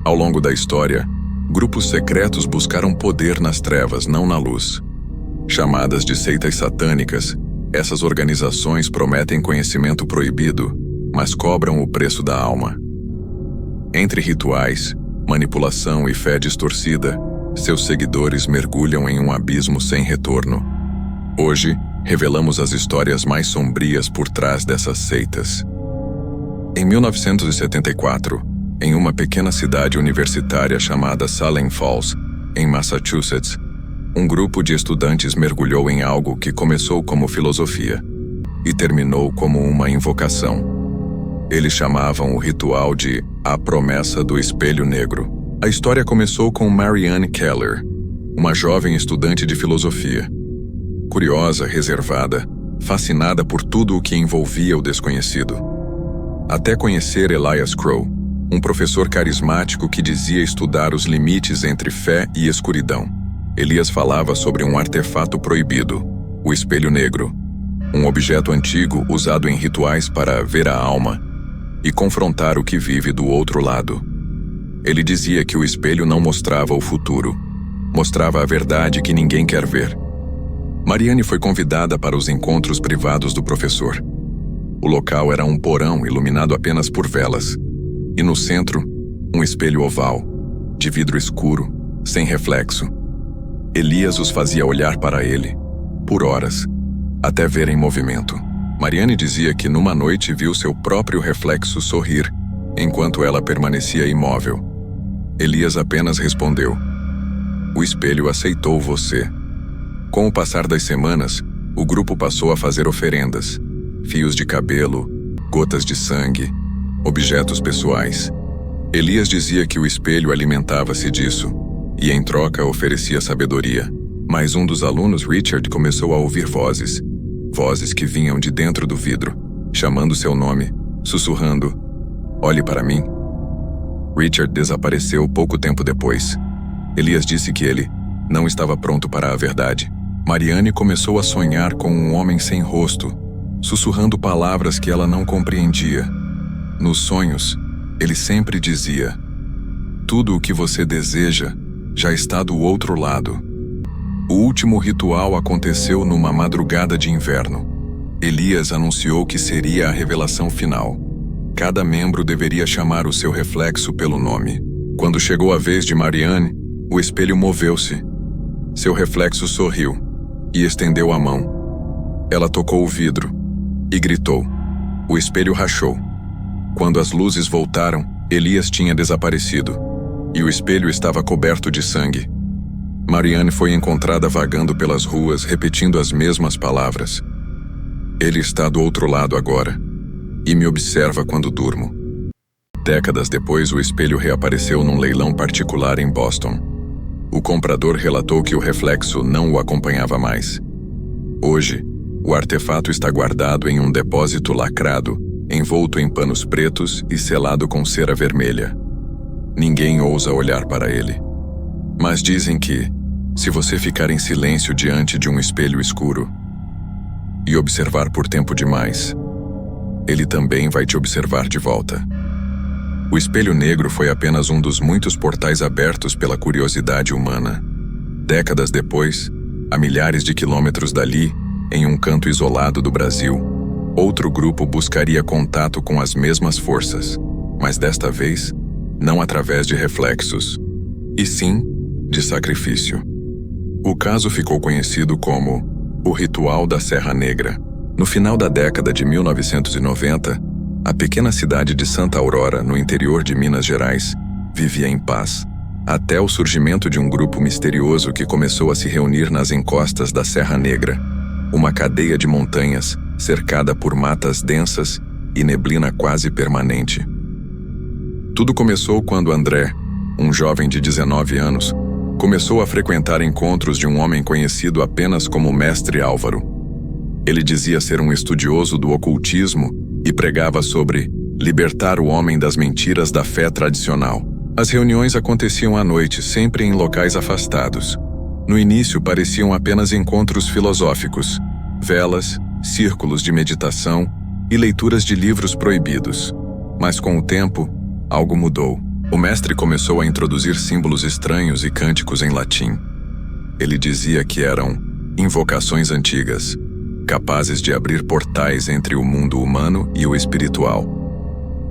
Ao longo da história, grupos secretos buscaram poder nas trevas, não na luz. Chamadas de seitas satânicas, essas organizações prometem conhecimento proibido, mas cobram o preço da alma. Entre rituais, manipulação e fé distorcida, seus seguidores mergulham em um abismo sem retorno. Hoje, revelamos as histórias mais sombrias por trás dessas seitas. Em 1974, em uma pequena cidade universitária chamada Salem Falls, em Massachusetts, um grupo de estudantes mergulhou em algo que começou como filosofia e terminou como uma invocação. Eles chamavam o ritual de A Promessa do Espelho Negro. A história começou com Marianne Keller, uma jovem estudante de filosofia. Curiosa, reservada, fascinada por tudo o que envolvia o desconhecido. Até conhecer Elias Crow, um professor carismático que dizia estudar os limites entre fé e escuridão. Elias falava sobre um artefato proibido, o espelho negro, um objeto antigo usado em rituais para ver a alma e confrontar o que vive do outro lado. Ele dizia que o espelho não mostrava o futuro, mostrava a verdade que ninguém quer ver. Marianne foi convidada para os encontros privados do professor. O local era um porão iluminado apenas por velas, e no centro, um espelho oval, de vidro escuro, sem reflexo. Elias os fazia olhar para ele, por horas, até ver em movimento. Marianne dizia que numa noite viu seu próprio reflexo sorrir, enquanto ela permanecia imóvel. Elias apenas respondeu: "O espelho aceitou você." Com o passar das semanas, o grupo passou a fazer oferendas, fios de cabelo, gotas de sangue, objetos pessoais. Elias dizia que o espelho alimentava-se disso, e em troca oferecia sabedoria. Mas um dos alunos, Richard, começou a ouvir vozes que vinham de dentro do vidro, chamando seu nome, sussurrando: "Olhe para mim." Richard desapareceu pouco tempo depois. Elias disse que ele não estava pronto para a verdade. Marianne começou a sonhar com um homem sem rosto, sussurrando palavras que ela não compreendia. Nos sonhos, ele sempre dizia: "Tudo o que você deseja já está do outro lado." O último ritual aconteceu numa madrugada de inverno. Elias anunciou que seria a revelação final. Cada membro deveria chamar o seu reflexo pelo nome. Quando chegou a vez de Marianne, o espelho moveu-se. Seu reflexo sorriu e estendeu a mão. Ela tocou o vidro e gritou. O espelho rachou. Quando as luzes voltaram, Elias tinha desaparecido, e o espelho estava coberto de sangue. Marianne foi encontrada vagando pelas ruas, repetindo as mesmas palavras. "Ele está do outro lado agora, e me observa quando durmo." Décadas depois, o espelho reapareceu num leilão particular em Boston. O comprador relatou que o reflexo não o acompanhava mais. Hoje, o artefato está guardado em um depósito lacrado, envolto em panos pretos e selado com cera vermelha. Ninguém ousa olhar para ele. Mas dizem que, se você ficar em silêncio diante de um espelho escuro e observar por tempo demais, ele também vai te observar de volta. O espelho negro foi apenas um dos muitos portais abertos pela curiosidade humana. Décadas depois, a milhares de quilômetros dali, em um canto isolado do Brasil, outro grupo buscaria contato com as mesmas forças, mas desta vez, não através de reflexos, e sim de sacrifício. O caso ficou conhecido como o Ritual da Serra Negra. No final da década de 1990, a pequena cidade de Santa Aurora, no interior de Minas Gerais, vivia em paz, até o surgimento de um grupo misterioso que começou a se reunir nas encostas da Serra Negra, uma cadeia de montanhas cercada por matas densas e neblina quase permanente. Tudo começou quando André, um jovem de 19 anos, começou a frequentar encontros de um homem conhecido apenas como Mestre Álvaro. Ele dizia ser um estudioso do ocultismo e pregava sobre libertar o homem das mentiras da fé tradicional. As reuniões aconteciam à noite, sempre em locais afastados. No início pareciam apenas encontros filosóficos, velas, círculos de meditação e leituras de livros proibidos. Mas com o tempo, algo mudou. O mestre começou a introduzir símbolos estranhos e cânticos em latim. Ele dizia que eram invocações antigas, capazes de abrir portais entre o mundo humano e o espiritual.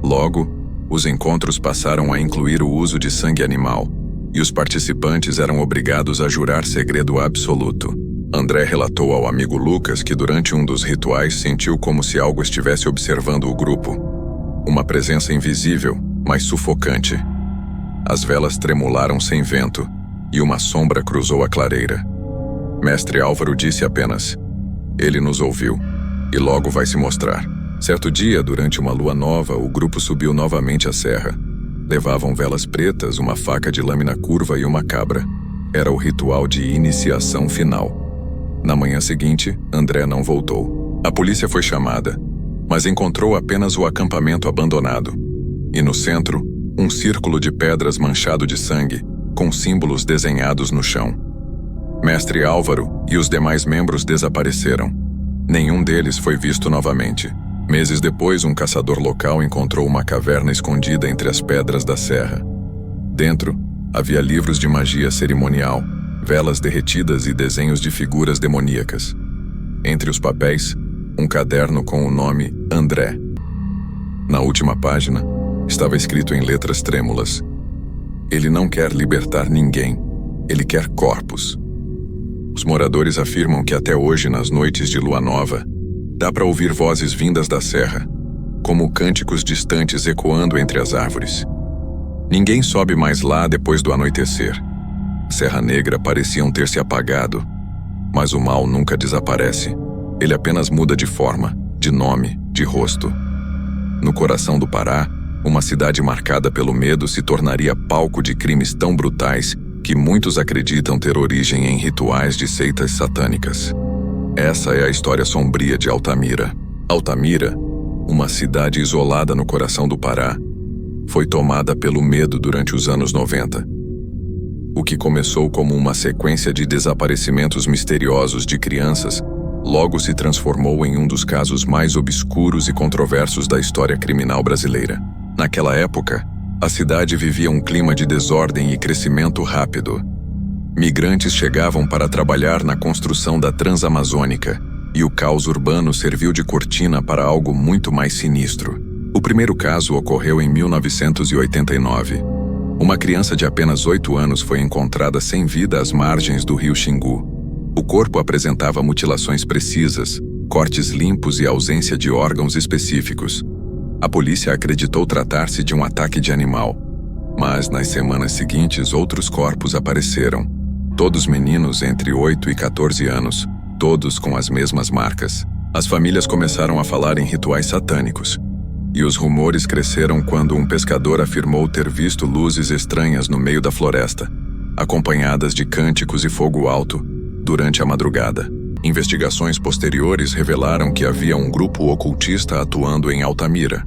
Logo, os encontros passaram a incluir o uso de sangue animal, e os participantes eram obrigados a jurar segredo absoluto. André relatou ao amigo Lucas que durante um dos rituais sentiu como se algo estivesse observando o grupo. Uma presença invisível, mas sufocante. As velas tremularam sem vento, e uma sombra cruzou a clareira. Mestre Álvaro disse apenas: "Ele nos ouviu, e logo vai se mostrar." Certo dia, durante uma lua nova, o grupo subiu novamente a serra. Levavam velas pretas, uma faca de lâmina curva e uma cabra. Era o ritual de iniciação final. Na manhã seguinte, André não voltou. A polícia foi chamada, mas encontrou apenas o acampamento abandonado. E no centro, um círculo de pedras manchado de sangue, com símbolos desenhados no chão. Mestre Álvaro e os demais membros desapareceram. Nenhum deles foi visto novamente. Meses depois, um caçador local encontrou uma caverna escondida entre as pedras da serra. Dentro, havia livros de magia cerimonial, velas derretidas e desenhos de figuras demoníacas. Entre os papéis, um caderno com o nome André. Na última página, estava escrito em letras trêmulas: "Ele não quer libertar ninguém, ele quer corpos." Os moradores afirmam que até hoje, nas noites de lua nova, dá para ouvir vozes vindas da serra, como cânticos distantes ecoando entre as árvores. Ninguém sobe mais lá depois do anoitecer. Serra Negra pareciam ter se apagado, mas o mal nunca desaparece. Ele apenas muda de forma, de nome, de rosto. No coração do Pará, uma cidade marcada pelo medo se tornaria palco de crimes tão brutais que muitos acreditam ter origem em rituais de seitas satânicas. Essa é a história sombria de Altamira. Altamira, uma cidade isolada no coração do Pará, foi tomada pelo medo durante os anos 90. O que começou como uma sequência de desaparecimentos misteriosos de crianças, logo se transformou em um dos casos mais obscuros e controversos da história criminal brasileira. Naquela época, a cidade vivia um clima de desordem e crescimento rápido. Migrantes chegavam para trabalhar na construção da Transamazônica, e o caos urbano serviu de cortina para algo muito mais sinistro. O primeiro caso ocorreu em 1989. Uma criança de apenas 8 anos foi encontrada sem vida às margens do rio Xingu. O corpo apresentava mutilações precisas, cortes limpos e ausência de órgãos específicos. A polícia acreditou tratar-se de um ataque de animal, mas nas semanas seguintes outros corpos apareceram. Todos meninos entre 8 e 14 anos, todos com as mesmas marcas. As famílias começaram a falar em rituais satânicos. E os rumores cresceram quando um pescador afirmou ter visto luzes estranhas no meio da floresta, acompanhadas de cânticos e fogo alto, durante a madrugada. Investigações posteriores revelaram que havia um grupo ocultista atuando em Altamira.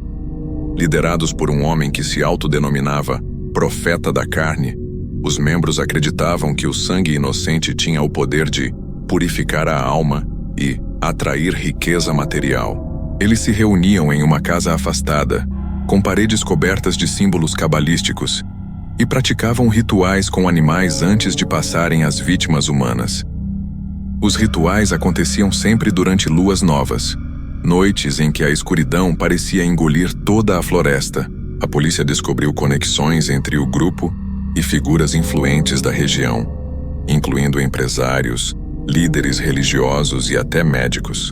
Liderados por um homem que se autodenominava Profeta da Carne, os membros acreditavam que o sangue inocente tinha o poder de purificar a alma e atrair riqueza material. Eles se reuniam em uma casa afastada, com paredes cobertas de símbolos cabalísticos, e praticavam rituais com animais antes de passarem às vítimas humanas. Os rituais aconteciam sempre durante luas novas, noites em que a escuridão parecia engolir toda a floresta. A polícia descobriu conexões entre o grupo e figuras influentes da região, incluindo empresários, líderes religiosos e até médicos.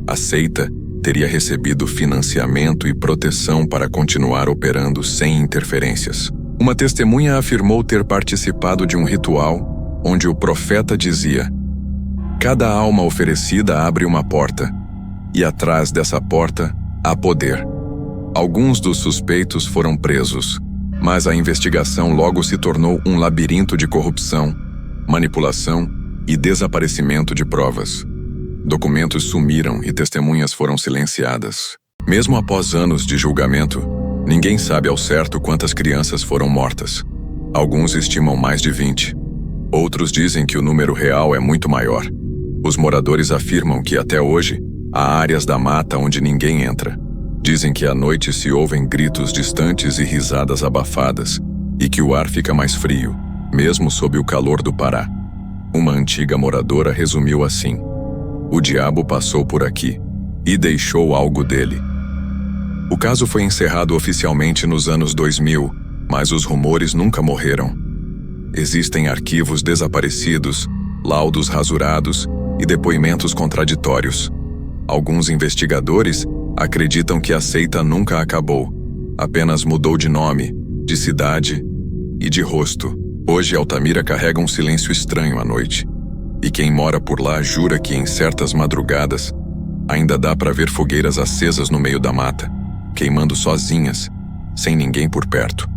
A seita teria recebido financiamento e proteção para continuar operando sem interferências. Uma testemunha afirmou ter participado de um ritual onde o profeta dizia: "Cada alma oferecida abre uma porta, e atrás dessa porta há poder." Alguns dos suspeitos foram presos, mas a investigação logo se tornou um labirinto de corrupção, manipulação e desaparecimento de provas. Documentos sumiram e testemunhas foram silenciadas. Mesmo após anos de julgamento, ninguém sabe ao certo quantas crianças foram mortas. Alguns estimam mais de 20. Outros dizem que o número real é muito maior. Os moradores afirmam que até hoje há áreas da mata onde ninguém entra. Dizem que à noite se ouvem gritos distantes e risadas abafadas, que o ar fica mais frio, mesmo sob o calor do Pará. Uma antiga moradora resumiu assim: o diabo passou por aqui e deixou algo dele. O caso foi encerrado oficialmente nos anos 2000, mas os rumores nunca morreram. Existem arquivos desaparecidos, laudos rasurados e depoimentos contraditórios. Alguns investigadores acreditam que a seita nunca acabou, apenas mudou de nome, de cidade e de rosto. Hoje Altamira carrega um silêncio estranho à noite, e quem mora por lá jura que em certas madrugadas ainda dá para ver fogueiras acesas no meio da mata, queimando sozinhas, sem ninguém por perto.